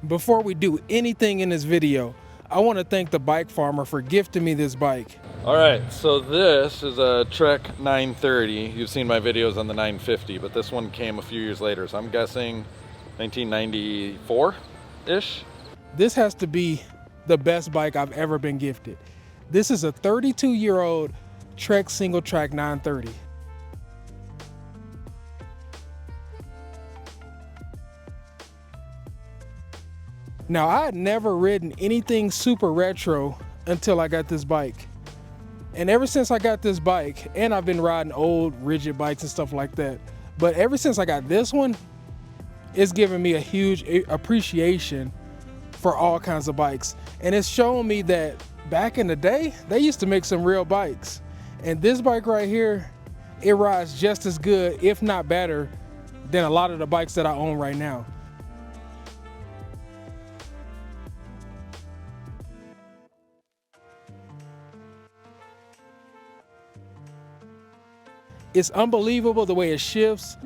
Before we do anything in this video, I want to thank the bike farmer for gifting me this bike. All right, so this is a Trek 930. You've seen my videos on the 950, but this one came a few years later, so I'm guessing 1994-ish. This has to be the best bike I've ever been gifted. This is a 32-year-old Trek single track 930. Now, I had never ridden anything super retro until I got this bike. And ever since I got this bike, and I've been riding old rigid bikes and stuff like that, but ever since I got this one, it's given me a huge appreciation for all kinds of bikes. And it's shown me that back in the day, they used to make some real bikes. And this bike right here, it rides just as good, if not better, than a lot of the bikes that I own right now. It's unbelievable the way it shifts.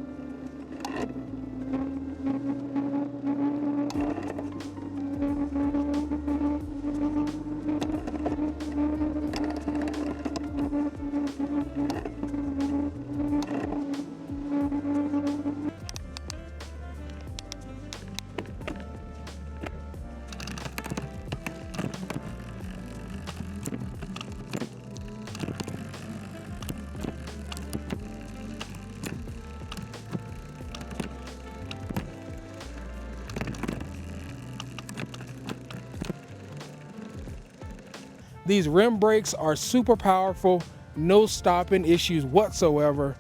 These rim brakes are super powerful, no stopping issues whatsoever.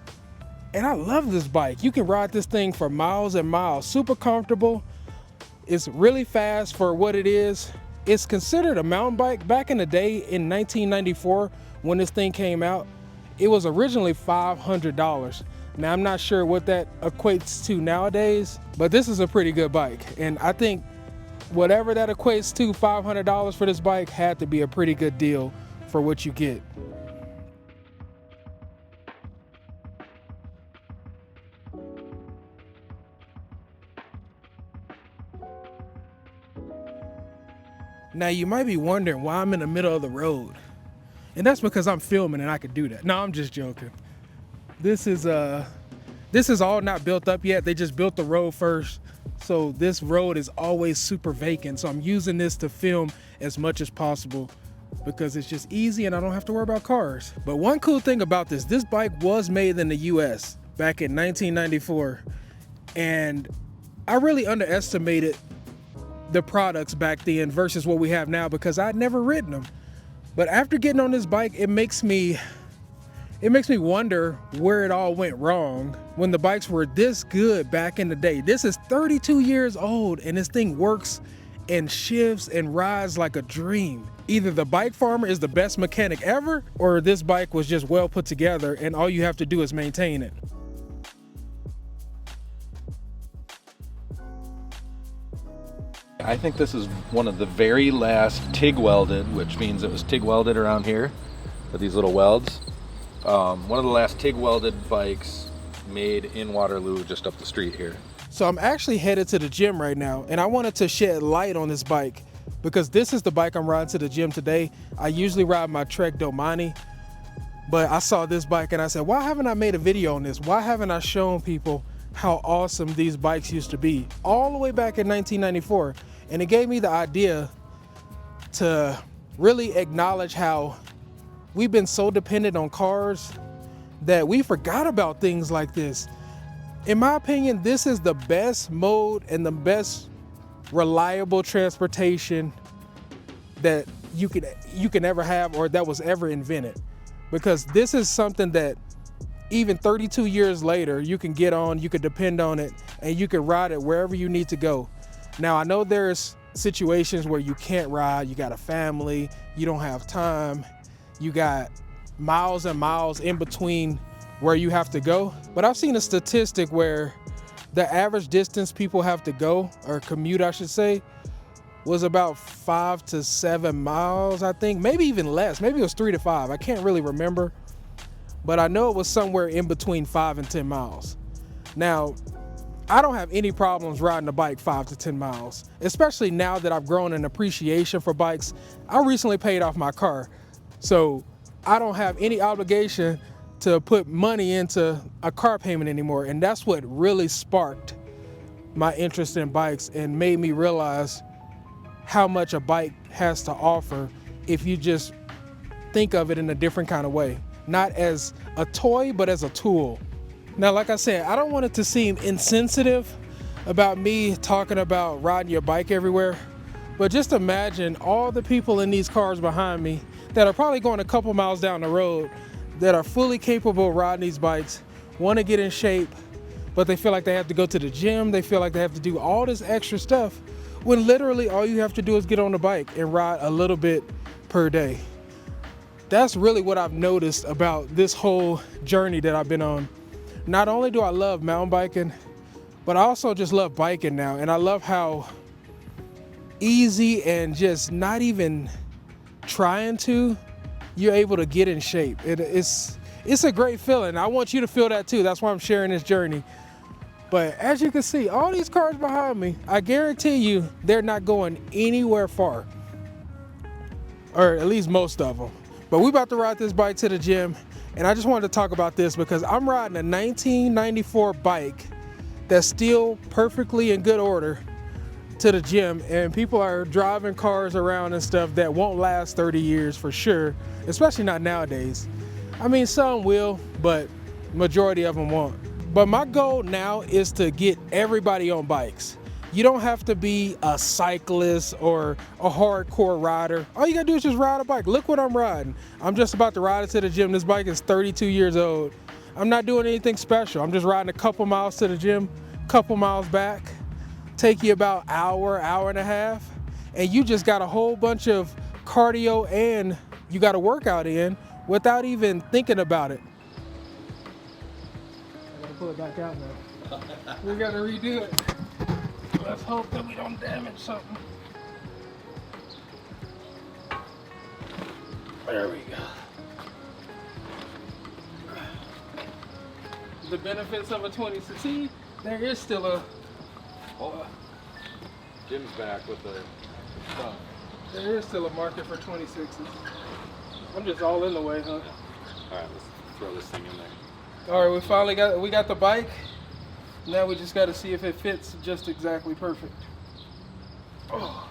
And I love this bike. You can ride this thing for miles and miles, super comfortable. It's really fast for what it is. It's considered a mountain bike. Back in the day in 1994, when this thing came out, it was originally $500. Now, I'm not sure what that equates to nowadays, but this is a pretty good bike. And I think whatever that equates to, $500 for this bike had to be a pretty good deal for what you get. Now, you might be wondering why I'm in the middle of the road. And that's because I'm filming and I could do that. No, I'm just joking. This is all not built up yet. They just built the road first. So this road is always super vacant. So I'm using this to film as much as possible because it's just easy and I don't have to worry about cars. But one cool thing about this bike was made in the US back in 1994. And I really underestimated the products back then versus what we have now because I'd never ridden them. But after getting on this bike, it makes me wonder where it all went wrong when the bikes were this good back in the day. This is 32 years old and this thing works and shifts and rides like a dream. Either the bike farmer is the best mechanic ever or this bike was just well put together and all you have to do is maintain it. I think this is one of the very last TIG welded, which means it was TIG welded around here with these little welds. One of the last TIG welded bikes made in Waterloo, just up the street here. So I'm actually headed to the gym right now and I wanted to shed light on this bike because this is the bike I'm riding to the gym today. I usually ride my Trek Domani, but I saw this bike and I said, why haven't I made a video on this? Why haven't I shown people how awesome these bikes used to be all the way back in 1994? And it gave me the idea to really acknowledge how we've been so dependent on cars that we forgot about things like this. In my opinion, this is the best mode and the best reliable transportation that you can ever have or that was ever invented. Because this is something that even 32 years later, you can get on, you can depend on it, and you can ride it wherever you need to go. Now, I know there's situations where you can't ride, you got a family, you don't have time, you got miles and miles in between where you have to go. But I've seen a statistic where the average distance people have to go, or commute I should say, was about 5 to 7 miles, I think, maybe even less, maybe it was 3 to 5, I can't really remember. But I know it was somewhere in between 5 and 10 miles. Now, I don't have any problems riding a bike 5 to 10 miles, especially now that I've grown an appreciation for bikes. I recently paid off my car, so I don't have any obligation to put money into a car payment anymore. And that's what really sparked my interest in bikes and made me realize how much a bike has to offer if you just think of it in a different kind of way. Not as a toy, but as a tool. Now, like I said, I don't want it to seem insensitive about me talking about riding your bike everywhere, but just imagine all the people in these cars behind me that are probably going a couple miles down the road that are fully capable of riding these bikes, want to get in shape, but they feel like they have to go to the gym, they feel like they have to do all this extra stuff, when literally all you have to do is get on the bike and ride a little bit per day. That's really what I've noticed about this whole journey that I've been on. Not only do I love mountain biking, but I also just love biking now. And I love how easy and just not even trying to, you're able to get in shape. It's a great feeling. I want you to feel that too. That's why I'm sharing this journey. But as you can see, all these cars behind me, I guarantee you they're not going anywhere far. Or at least most of them. But we about to ride this bike to the gym. And I just wanted to talk about this because I'm riding a 1994 bike that's still perfectly in good order to the gym, and people are driving cars around and stuff that won't last 30 years for sure, especially not nowadays. I mean, some will, but majority of them won't. But my goal now is to get everybody on bikes. You don't have to be a cyclist or a hardcore rider. All you gotta do is just ride a bike. Look what I'm riding. I'm just about to ride it to the gym. This bike is 32 years old. I'm not doing anything special. I'm just riding a couple miles to the gym, couple miles back. Take you about hour and a half. And you just got a whole bunch of cardio and you got a workout in without even thinking about it. I gotta pull it back out now. We gotta redo it. Let's hope that we don't damage something. There we go. The benefits of a 26. See, there is still a... Jim's back with the stuff. There is still a market for 26s. I'm just all in the way, huh? All right, let's throw this thing in there. All right, we finally got the bike. Now we just got to see if it fits just exactly perfect. Oh.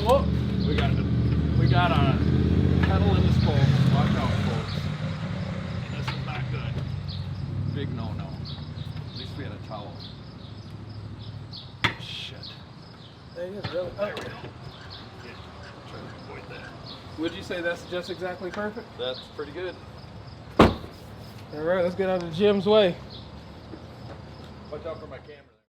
Oh. We got a pedal in this pole. Watch out, folks. This is not good. Big no-no. At least we had a towel. Shit. There it is, really. There we go. Try to avoid that. Would you say that's just exactly perfect? That's pretty good. All right, let's get out of Jim's way. Watch out for my camera.